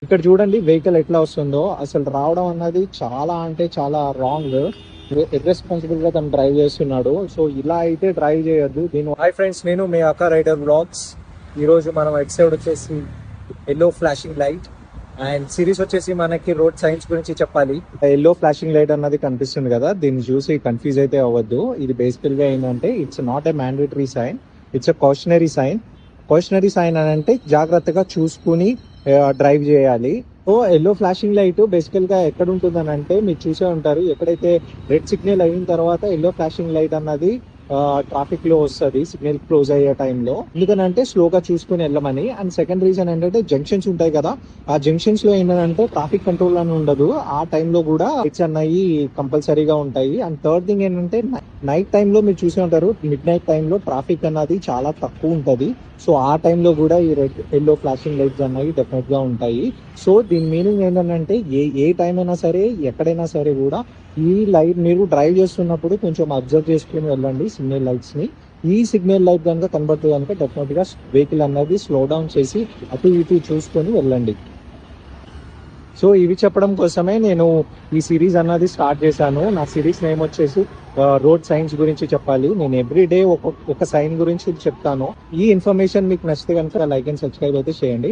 ఇక్కడ చూడండి వెహికల్ ఎట్లా వస్తుందో. అసలు రావడం అన్నది చాలా అంటే చాలా రాంగ్. ఇర్రెస్పాన్సిబుల్ గా తను డ్రైవ్ చేస్తున్నాడు. సో ఇలా అయితే డ్రైవ్ చేయొద్దు. హాయ్ ఫ్రెండ్స్, నేను మీ అక్క రైడర్ బ్లాగ్స్. ఈ రోజు మనం ఎపిసోడ్ వచ్చేసి yellow flashing light and series వచ్చేసి మనకి రోడ్ సైన్స్ గురించి చెప్పాలి. ఎల్లో ఫ్లాషింగ్ లైట్ అన్నది కనిపిస్తుంది కదా, దీన్ని చూసి కన్ఫ్యూజ్ అయితే అవ్వద్దు. ఇది బేసికల్ గా ఏంటంటే it's not a mandatory sign, it's a cautionary sign. Cautionary sign అని అంటే జాగ్రత్తగా చూసుకుని డ్రైవ్ చేయాలి. సో ఎల్లో ఫ్లాషింగ్ లైట్ బేసికల్ గా ఎక్కడ ఉంటుందని అంటే మీరు చూసే ఉంటారు, ఎక్కడైతే రెడ్ సిగ్నల్ అయిన తర్వాత ఎల్లో ఫ్లాషింగ్ లైట్ అన్నది ట్రాఫిక్ లో వస్తుంది సిగ్నల్ క్లోజ్ అయ్యే టైంలో. ఎందుకనంటే స్లోగా చూసుకుని వెళ్ళమని. అండ్ సెకండ్ రీజన్ ఏంటంటే జంక్షన్స్ ఉంటాయి కదా, ఆ జంక్షన్స్ లో ఏంటంటే ట్రాఫిక్ కంట్రోల్ అని ఉండదు. ఆ టైంలో కూడా లైట్స్ అన్నవి కంపల్సరీగా ఉంటాయి. అండ్ థర్డ్ థింగ్ ఏంటంటే నైట్ టైంలో మీరు చూసే ఉంటారు, మిడ్ నైట్ టైంలో ట్రాఫిక్ అన్నది చాలా తక్కువ ఉంటది. సో ఆ టైంలో కూడా ఈ రెడ్ ఎల్లో ఫ్లాషింగ్ లైట్స్ అన్నవి డెఫినెట్ గా ఉంటాయి. సో దీని మీనింగ్ ఏంటంటే ఏ టైం అయినా సరే ఎక్కడైనా సరే కూడా ఈ లైట్ మీరు డ్రైవ్ చేస్తున్నప్పుడు కొంచెం అబ్జర్వ్ చేసుకుని వెళ్ళండి సిగ్నల్ లైట్స్ ని. ఈ సిగ్నల్ లైట్ కనుక కనబడుతుంది కనుక డెఫినెట్ గా వెహికల్ అన్నది స్లో డౌన్ చేసి అటు ఇటు చూసుకొని వెళ్ళండి. సో ఇవి చెప్పడం కోసమే నేను ఈ సిరీస్ అన్నది స్టార్ట్ చేశాను. నా సిరీస్ నేమ్ వచ్చేసి రోడ్ సైన్స్ గురించి చెప్పాలి. నేను ఎవ్రీడే ఒక సైన్ గురించి చెప్తాను. ఈ ఇన్ఫర్మేషన్ మీకు నచ్చితే కనుక లైక్ అండ్ సబ్స్క్రైబ్ అయితే చేయండి.